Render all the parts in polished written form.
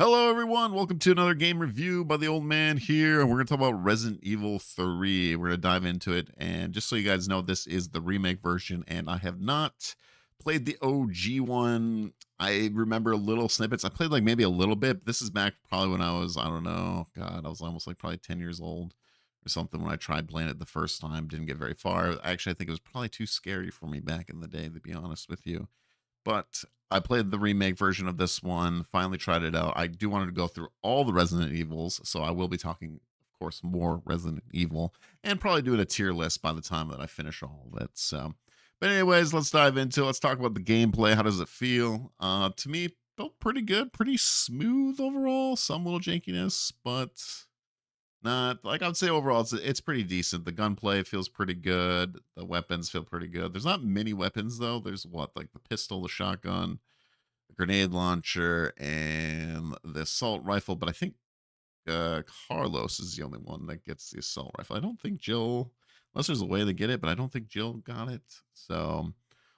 Hello, everyone. Welcome to another game review by the old man here. And we're going to talk about Resident Evil 3. We're going to dive into it. And just so you guys know, this is the remake version. And I have not played the OG one. I remember little snippets. I played like maybe a little bit. This is back probably when I was, I don't know, God, I was almost like probably 10 years old or something when I tried playing it the first time. Didn't get very far. Actually, I think it was probably too scary for me back in the day, to be honest with you. But I played the remake version of this one, finally tried it out. I do want to go through all the Resident Evils, so I will be talking, of course, more Resident Evil, and probably doing a tier list by the time that I finish all of it. So, but anyways, let's dive into it. Let's talk about the gameplay. How does it feel? To me, it felt pretty good, pretty smooth overall. Some little jankiness, but not like I'd say overall it's pretty decent. The gunplay feels pretty good. The weapons feel pretty good. There's not many weapons though. There's what like the pistol, the shotgun, the grenade launcher, and the assault rifle. But I think Carlos is the only one that gets the assault rifle. I don't think Jill, unless there's a way to get it, but I don't think Jill got it. So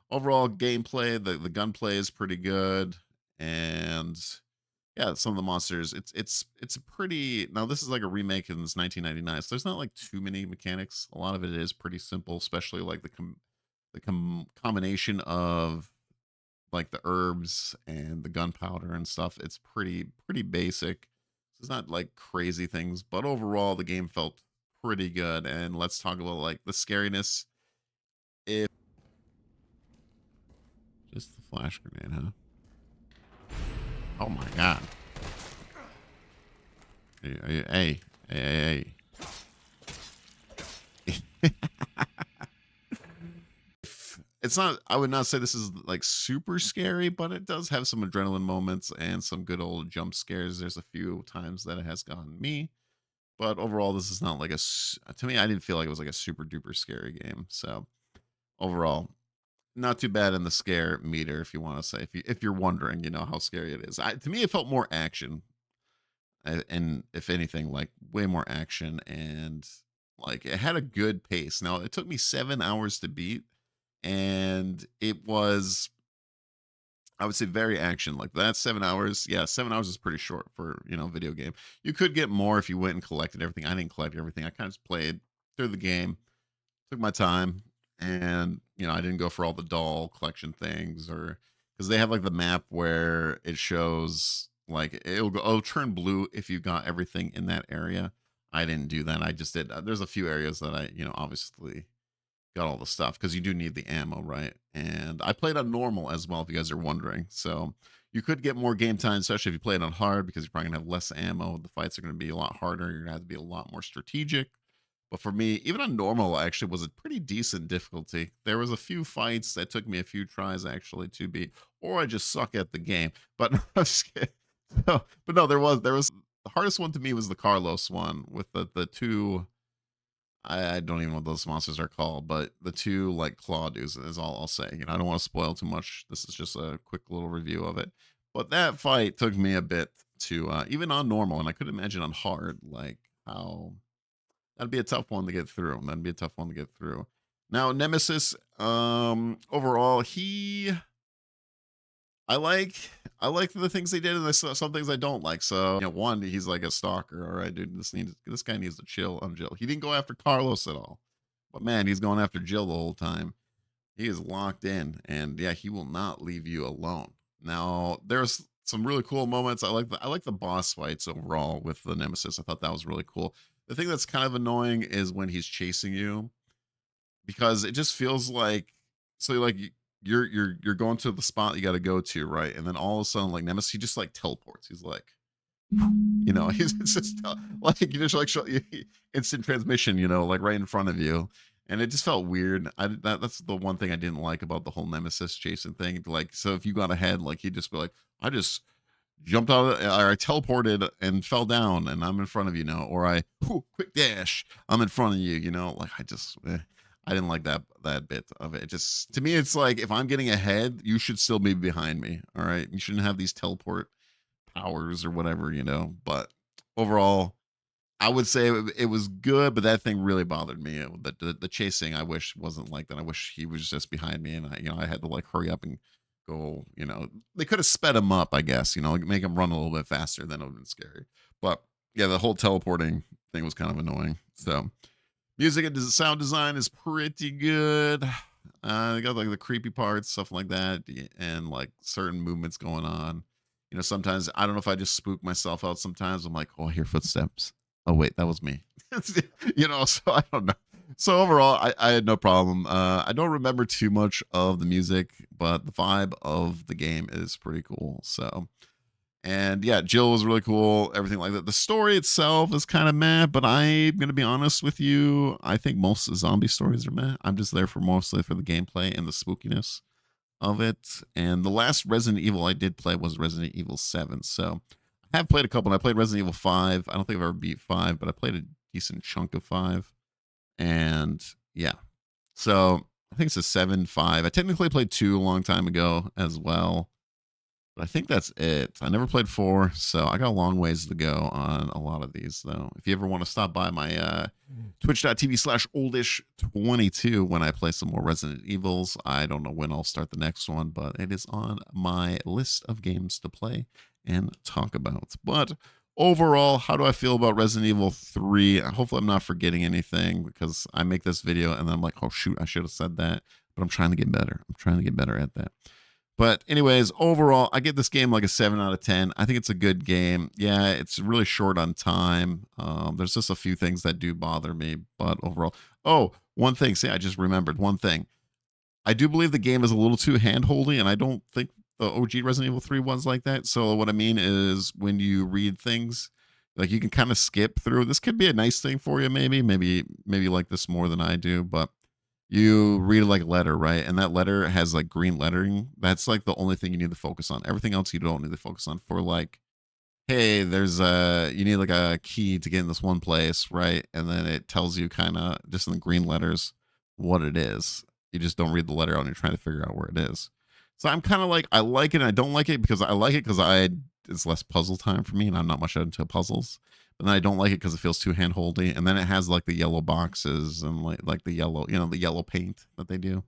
overall gameplay, the gunplay is pretty good, and yeah, some of the monsters, it's a pretty now this is like a remake in this 1999, so there's not like too many mechanics. A lot of it is pretty simple, especially like combination of like the herbs and the gunpowder and stuff. It's pretty basic. It's not like crazy things, but overall the game felt pretty good. And let's talk about like the scariness. If just the flash grenade, huh? Oh my god. Hey. It's not, I would not say this is like super scary, but it does have some adrenaline moments and some good old jump scares. There's a few times that it has gotten me, but overall this is not like to me I didn't feel like it was like a super duper scary game. So overall not too bad in the scare meter, if you want to say, if you're wondering, how scary it is. To me it felt more action, and if anything like way more action, and like it had a good pace. Now it took me 7 hours to beat, and it was, I would say, very action like that. 7 hours, yeah, 7 hours is pretty short for video game. You could get more if you went and collected everything. I didn't collect everything. I kind of just played through the game, took my time, and I didn't go for all the doll collection things, or because they have like the map where it shows like it'll turn blue if you got everything in that area. I didn't do that. I just did. There's a few areas that I obviously got all the stuff because you do need the ammo, right? And I played on normal as well, if you guys are wondering. So you could get more game time, especially if you play it on hard, because you're probably gonna have less ammo. The fights are gonna be a lot harder. You're gonna have to be a lot more strategic. But for me, even on normal, actually was a pretty decent difficulty. There was a few fights that took me a few tries actually to beat, or I just suck at the game. But I'm just kidding. No, but no, there was the hardest one to me was the Carlos one with the two. I don't even know what those monsters are called, but the two like claw dudes is all I'll say. I don't want to spoil too much. This is just a quick little review of it. But that fight took me a bit to even on normal, and I could imagine on hard, like how that'd be a tough one to get through. That'd be a tough one to get through. Now, Nemesis, overall, I like I like the things they did, and there's some things I don't like. So, one, he's like a stalker. All right, dude, this guy needs to chill on Jill. He didn't go after Carlos at all, but man, he's going after Jill the whole time. He is locked in, and yeah, he will not leave you alone. Now, there's some really cool moments. I like the boss fights overall with the Nemesis. I thought that was really cool. The thing that's kind of annoying is when he's chasing you, because it just feels like, so like you're going to the spot you got to go to, right? And then all of a sudden, like Nemesis, he just like teleports. He's like, he's it's just like you just like instant transmission, like right in front of you. And it just felt weird. That's the one thing I didn't like about the whole Nemesis chasing thing. Like, so if you got ahead, like he'd just be like, I just jumped out or I teleported and fell down and I'm in front of you now, or quick dash, I'm in front of you, like I didn't like that bit of it. Just to me, it's like if I'm getting ahead, you should still be behind me. All right. You shouldn't have these teleport powers or whatever, But overall, I would say it was good, but that thing really bothered me. The chasing, I wish wasn't like that. I wish he was just behind me, and I had to like hurry up and go, they could have sped him up, I guess, like make him run a little bit faster, then it would have been scary. But yeah, the whole teleporting thing was kind of annoying. So music and sound design is pretty good. They got like the creepy parts, stuff like that, and like certain movements going on. Sometimes I don't know if I just spook myself out. Sometimes I'm like, oh, I hear footsteps. Oh wait, that was me. So I don't know. So overall, I had no problem. I don't remember too much of the music, but the vibe of the game is pretty cool. So and yeah, Jill was really cool, everything like that. The story itself is kind of meh, but I'm gonna be honest with you. I think most zombie stories are meh. I'm just there for mostly for the gameplay and the spookiness of it. And the last Resident Evil I did play was Resident Evil 7. So I have played a couple, and I played Resident Evil 5. I don't think I've ever beat 5, but I played a decent chunk of 5. And yeah. So I think it's a 7-5. I technically played 2 a long time ago as well. But I think that's it. I never played 4, so I got a long ways to go on a lot of these, though. If you ever want to stop by my twitch.tv/oldish22 when I play some more Resident Evils, I don't know when I'll start the next one, but it is on my list of games to play and talk about. But overall, how do I feel about Resident Evil 3? Hopefully, I'm not forgetting anything because I make this video and then I'm like, oh, shoot, I should have said that. But I'm trying to get better. I'm trying to get better at that. But anyways, overall, I give this game like a 7 out of 10. I think it's a good game. Yeah, it's really short on time. There's just a few things that do bother me, but overall. Oh, one thing. See, I just remembered one thing. I do believe the game is a little too hand-holdy, and I don't think the OG Resident Evil 3 one's like that. So what I mean is when you read things, like you can kind of skip through. This could be a nice thing for you, maybe you like this more than I do, but you read like a letter, right? And that letter has like green lettering. That's like the only thing you need to focus on. Everything else you don't need to focus on for like, hey, you need like a key to get in this one place, right? And then it tells you kind of just in the green letters what it is. You just don't read the letter out and you're trying to figure out where it is. So I'm kind of like, I like it and I don't like it because I like it because it's less puzzle time for me and I'm not much into puzzles. But then I don't like it because it feels too handholdy. And then it has like the yellow boxes and like the yellow, the yellow paint that they do.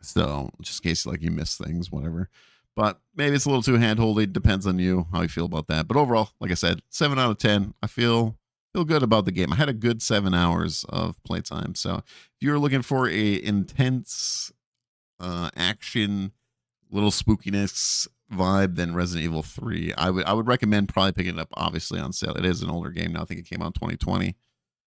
So just in case like you miss things, whatever. But maybe it's a little too handholdy. Depends on you how you feel about that. But overall, like I said, 7 out of 10. I feel good about the game. I had a good 7 hours of playtime. So if you're looking for a intense action, little spookiness vibe, then Resident Evil 3, I would recommend probably picking it up. Obviously on sale. It is an older game now. I think it came out in 2020.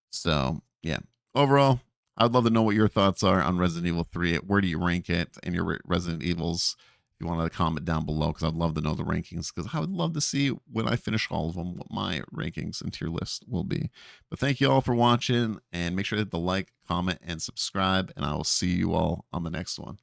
So yeah. Overall, I'd love to know what your thoughts are on Resident Evil 3. Where do you rank it in your Resident Evils? If you want to comment down below, because I'd love to know the rankings, because I would love to see when I finish all of them what my rankings and tier list will be. But thank you all for watching, and make sure to hit the like, comment, and subscribe, and I will see you all on the next one.